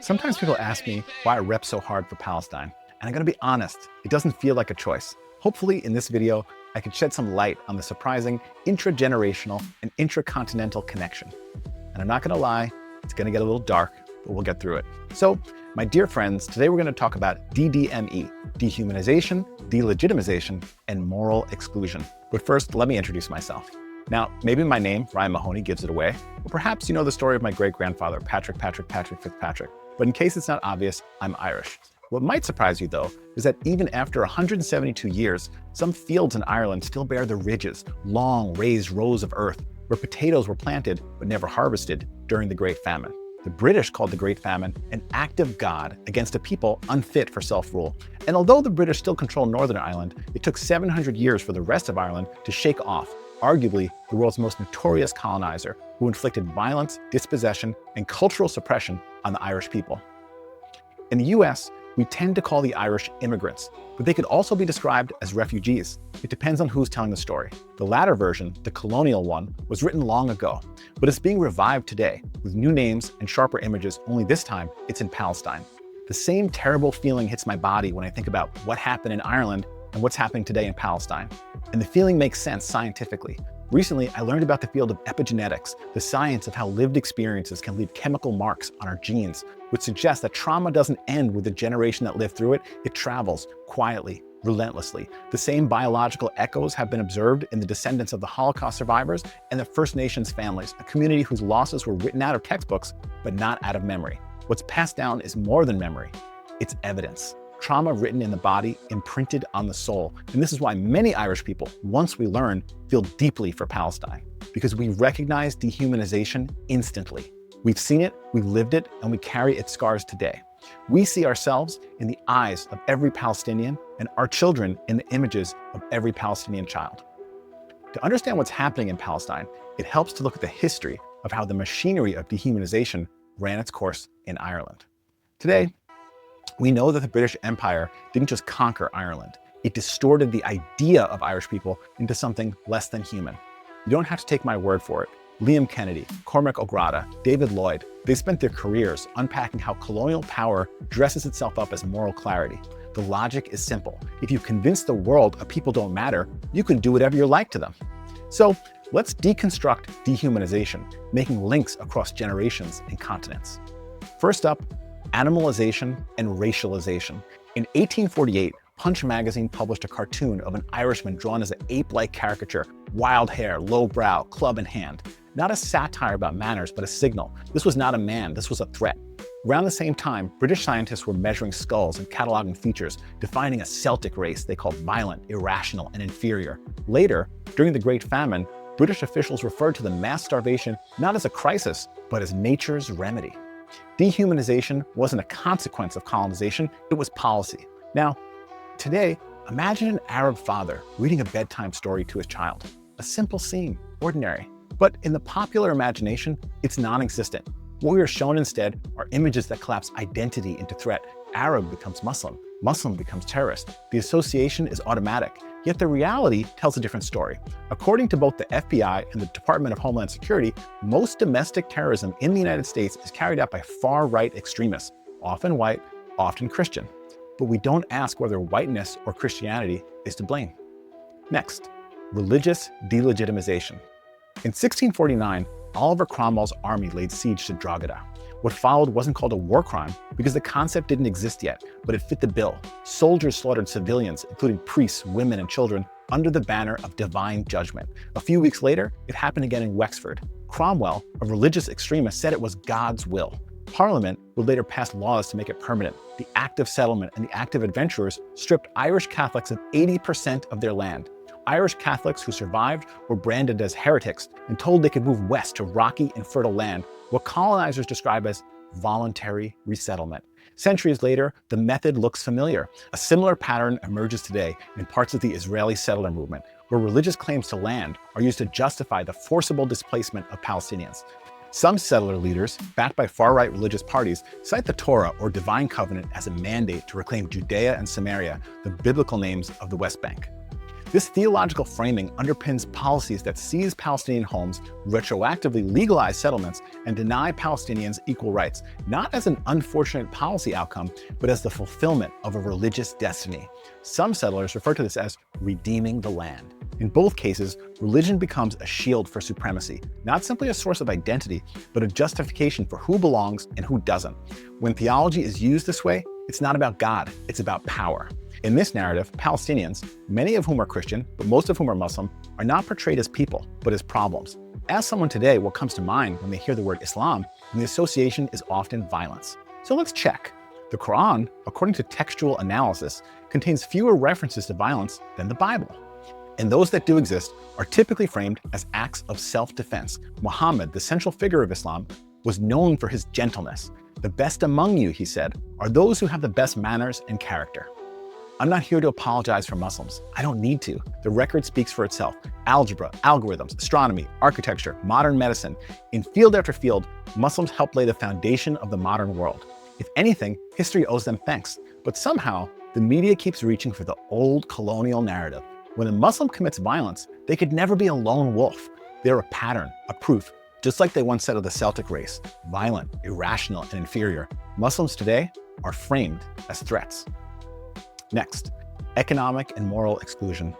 Sometimes people ask me why I rep so hard for Palestine, and I'm gonna be honest, it doesn't feel like a choice. Hopefully in this video, I can shed some light on the surprising intra-generational and intra-continental connection. And I'm not gonna lie, it's gonna get a little dark, but we'll get through it. So, my dear friends, today we're gonna talk about DDME, dehumanization, delegitimization, and moral exclusion. But first, let me introduce myself. Now, maybe my name, Ryan Mahoney, gives it away, or perhaps you know the story of my great-grandfather, Patrick Fitzpatrick. But in case it's not obvious, I'm Irish. What might surprise you, though, is that even after 172 years, some fields in Ireland still bear the ridges, long raised rows of earth, where potatoes were planted but never harvested during the Great Famine. The British called the Great Famine an act of God against a people unfit for self-rule. And although the British still control Northern Ireland, it took 700 years for the rest of Ireland to shake off arguably the world's most notorious colonizer, who inflicted violence, dispossession, and cultural suppression on the Irish people. In the US, we tend to call the Irish immigrants, but they could also be described as refugees. It depends on who's telling the story. The latter version, the colonial one, was written long ago, but it's being revived today with new names and sharper images, only this time it's in Palestine. The same terrible feeling hits my body when I think about what happened in Ireland and what's happening today in Palestine. And the feeling makes sense scientifically. Recently, I learned about the field of epigenetics, the science of how lived experiences can leave chemical marks on our genes, which suggests that trauma doesn't end with the generation that lived through it, it travels quietly, relentlessly. The same biological echoes have been observed in the descendants of the Holocaust survivors and the First Nations families, a community whose losses were written out of textbooks, but not out of memory. What's passed down is more than memory, it's evidence. Trauma written in the body, imprinted on the soul. And this is why many Irish people, once we learn, feel deeply for Palestine, because we recognize dehumanization instantly. We've seen it, we've lived it, and we carry its scars today. We see ourselves in the eyes of every Palestinian and our children in the images of every Palestinian child. To understand what's happening in Palestine, it helps to look at the history of how the machinery of dehumanization ran its course in Ireland. Today, we know that the British Empire didn't just conquer Ireland. It distorted the idea of Irish people into something less than human. You don't have to take my word for it. Liam Kennedy, Cormac O'Grada, David Lloyd, they spent their careers unpacking how colonial power dresses itself up as moral clarity. The logic is simple. If you convince the world a people don't matter, you can do whatever you like to them. So let's deconstruct dehumanization, making links across generations and continents. First up, animalization and racialization. In 1848, Punch magazine published a cartoon of an Irishman drawn as an ape-like caricature, wild hair, low brow, club in hand. Not a satire about manners, but a signal. This was not a man, this was a threat. Around the same time, British scientists were measuring skulls and cataloging features, defining a Celtic race they called violent, irrational, and inferior. Later, during the Great Famine, British officials referred to the mass starvation not as a crisis, but as nature's remedy. Dehumanization wasn't a consequence of colonization, it was policy. Now, today, imagine an Arab father reading a bedtime story to his child. A simple scene, ordinary. But in the popular imagination, it's non-existent. What we are shown instead are images that collapse identity into threat. Arab becomes Muslim, Muslim becomes terrorist. The association is automatic, yet the reality tells a different story. According to both the FBI and the Department of Homeland Security, most domestic terrorism in the United States is carried out by far-right extremists, often white, often Christian. But we don't ask whether whiteness or Christianity is to blame. Next, religious delegitimization. In 1649, Oliver Cromwell's army laid siege to Drogheda. What followed wasn't called a war crime because the concept didn't exist yet, but it fit the bill. Soldiers slaughtered civilians, including priests, women, and children, under the banner of divine judgment. A few weeks later, it happened again in Wexford. Cromwell, a religious extremist, said it was God's will. Parliament would later pass laws to make it permanent. The Act of Settlement and the Act of Adventurers stripped Irish Catholics of 80% of their land. Irish Catholics who survived were branded as heretics and told they could move west to rocky and fertile land, what colonizers describe as voluntary resettlement. Centuries later, the method looks familiar. A similar pattern emerges today in parts of the Israeli settler movement, where religious claims to land are used to justify the forcible displacement of Palestinians. Some settler leaders, backed by far-right religious parties, cite the Torah or divine covenant as a mandate to reclaim Judea and Samaria, the biblical names of the West Bank. This theological framing underpins policies that seize Palestinian homes, retroactively legalize settlements, and deny Palestinians equal rights, not as an unfortunate policy outcome, but as the fulfillment of a religious destiny. Some settlers refer to this as redeeming the land. In both cases, religion becomes a shield for supremacy, not simply a source of identity, but a justification for who belongs and who doesn't. When theology is used this way, it's not about God, it's about power. In this narrative, Palestinians, many of whom are Christian, but most of whom are Muslim, are not portrayed as people, but as problems. Ask someone today what comes to mind when they hear the word Islam, and the association is often violence. So let's check. The Quran, according to textual analysis, contains fewer references to violence than the Bible. And those that do exist are typically framed as acts of self-defense. Muhammad, the central figure of Islam, was known for his gentleness. The best among you, he said, are those who have the best manners and character. I'm not here to apologize for Muslims. I don't need to. The record speaks for itself. Algebra, algorithms, astronomy, architecture, modern medicine. In field after field, Muslims helped lay the foundation of the modern world. If anything, history owes them thanks. But somehow, the media keeps reaching for the old colonial narrative. When a Muslim commits violence, they could never be a lone wolf. They're a pattern, a proof. Just like they once said of the Celtic race, violent, irrational, and inferior, Muslims today are framed as threats. Next, economic and moral exclusion.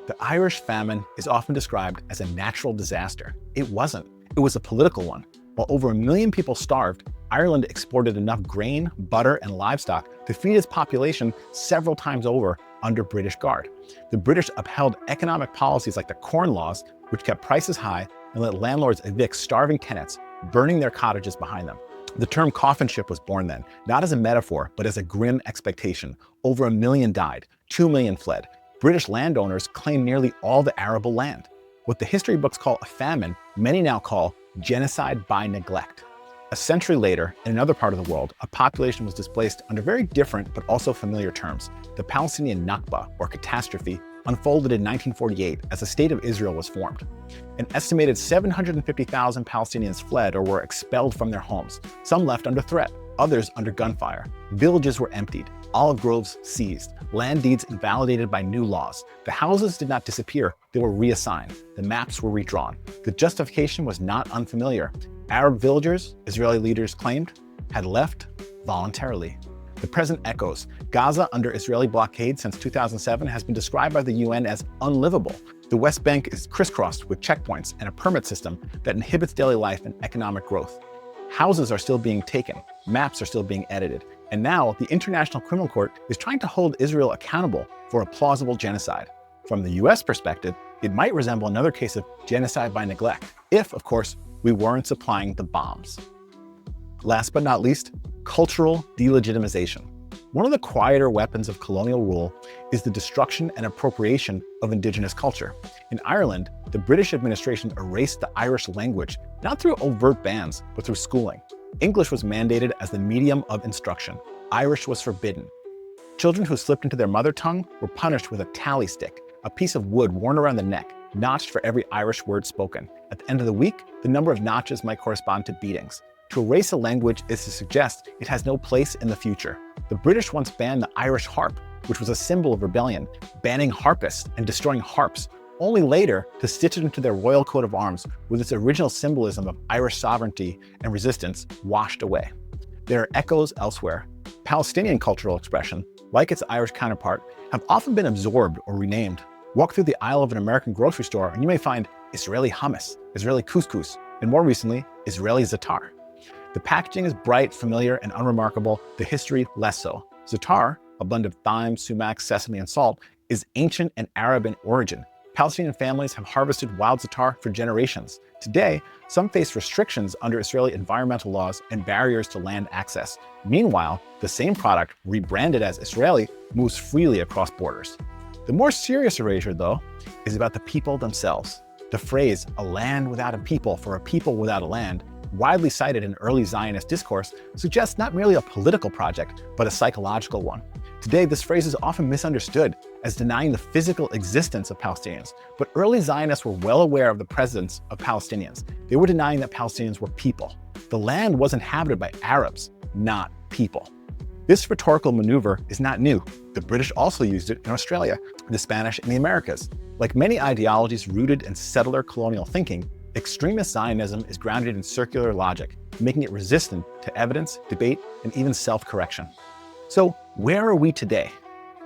The Irish famine is often described as a natural disaster. It wasn't. It was a political one. While over 1 million people starved, Ireland exported enough grain, butter, and livestock to feed its population several times over under British guard. The British upheld economic policies like the Corn Laws, which kept prices high and let landlords evict starving tenants, burning their cottages behind them. The term coffin ship was born then, not as a metaphor, but as a grim expectation. Over 1 million died, 2 million fled. British landowners claimed nearly all the arable land. What the history books call a famine, many now call genocide by neglect. A century later, in another part of the world, a population was displaced under very different but also familiar terms. The Palestinian Nakba, or catastrophe, unfolded in 1948 as the State of Israel was formed. An estimated 750,000 Palestinians fled or were expelled from their homes. Some left under threat, others under gunfire. Villages were emptied, olive groves seized, land deeds invalidated by new laws. The houses did not disappear, they were reassigned. The maps were redrawn. The justification was not unfamiliar. Arab villagers, Israeli leaders claimed, had left voluntarily. The present echoes. Gaza, under Israeli blockade since 2007, has been described by the UN as unlivable. The West Bank is crisscrossed with checkpoints and a permit system that inhibits daily life and economic growth. Houses are still being taken, maps are still being edited, and now the International Criminal Court is trying to hold Israel accountable for a plausible genocide. From the US perspective, it might resemble another case of genocide by neglect, if, of course, we weren't supplying the bombs. Last but not least, cultural delegitimization. One of the quieter weapons of colonial rule is the destruction and appropriation of indigenous culture. In Ireland, the British administration erased the Irish language, not through overt bans, but through schooling. English was mandated as the medium of instruction. Irish was forbidden. Children who slipped into their mother tongue were punished with a tally stick, a piece of wood worn around the neck, notched for every Irish word spoken. At the end of the week, the number of notches might correspond to beatings. To erase a language is to suggest it has no place in the future. The British once banned the Irish harp, which was a symbol of rebellion, banning harpists and destroying harps, only later to stitch it into their royal coat of arms with its original symbolism of Irish sovereignty and resistance washed away. There are echoes elsewhere. Palestinian cultural expression, like its Irish counterpart, have often been absorbed or renamed. Walk through the aisle of an American grocery store and you may find Israeli hummus, Israeli couscous, and more recently, Israeli za'atar. The packaging is bright, familiar, and unremarkable, the history less so. Za'atar, a blend of thyme, sumac, sesame, and salt, is ancient and Arab in origin. Palestinian families have harvested wild za'atar for generations. Today, some face restrictions under Israeli environmental laws and barriers to land access. Meanwhile, the same product, rebranded as Israeli, moves freely across borders. The more serious erasure, though, is about the people themselves. The phrase, a land without a people for a people without a land, widely cited in early Zionist discourse, suggests not merely a political project, but a psychological one. Today, this phrase is often misunderstood as denying the physical existence of Palestinians, but early Zionists were well aware of the presence of Palestinians. They were denying that Palestinians were people. The land was inhabited by Arabs, not people. This rhetorical maneuver is not new. The British also used it in Australia. the Spanish, and the Americas. Like many ideologies rooted in settler colonial thinking, extremist Zionism is grounded in circular logic, making it resistant to evidence, debate, and even self-correction. So where are we today?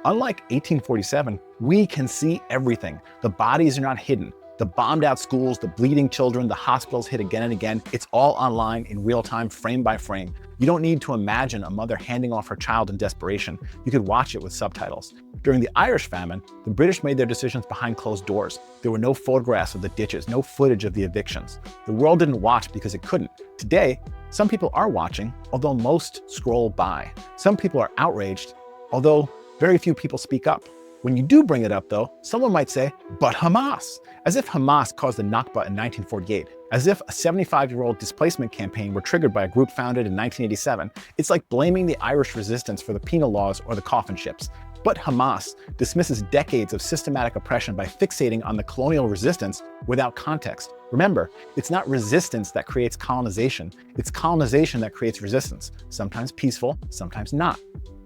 Unlike 1847, we can see everything. The bodies are not hidden. The bombed out schools, the bleeding children, the hospitals hit again and again. It's all online in real time, frame by frame. You don't need to imagine a mother handing off her child in desperation. You could watch it with subtitles. During the Irish famine, the British made their decisions behind closed doors. There were no photographs of the ditches, no footage of the evictions. The world didn't watch because it couldn't. Today, some people are watching, although most scroll by. Some people are outraged, although very few people speak up. When you do bring it up though, someone might say, but Hamas, as if Hamas caused the Nakba in 1948, as if a 75-year-old displacement campaign were triggered by a group founded in 1987. It's like blaming the Irish resistance for the penal laws or the coffin ships. But Hamas dismisses decades of systematic oppression by fixating on the colonial resistance without context. Remember, it's not resistance that creates colonization, it's colonization that creates resistance, sometimes peaceful, sometimes not.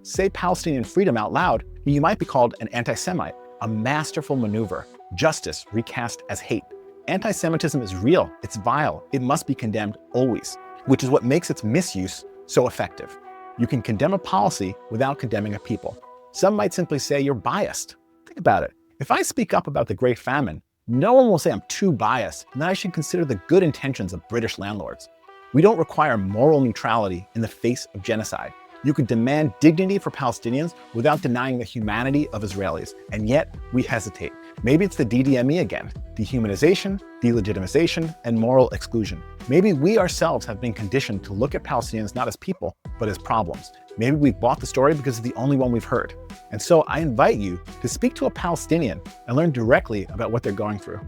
Say Palestinian freedom out loud, you might be called an anti-Semite, a masterful maneuver, justice recast as hate. Anti-Semitism is real, it's vile, it must be condemned always, which is what makes its misuse so effective. You can condemn a policy without condemning a people. Some might simply say you're biased. Think about it. If I speak up about the Great Famine, no one will say I'm too biased and that I should consider the good intentions of British landlords. We don't require moral neutrality in the face of genocide. You could demand dignity for Palestinians without denying the humanity of Israelis, and yet we hesitate. Maybe it's the DDME again, dehumanization, delegitimization, and moral exclusion. Maybe we ourselves have been conditioned to look at Palestinians not as people, but as problems. Maybe we've bought the story because it's the only one we've heard. And so I invite you to speak to a Palestinian and learn directly about what they're going through.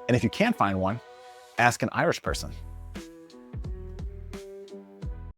And if you can't find one, ask an Irish person.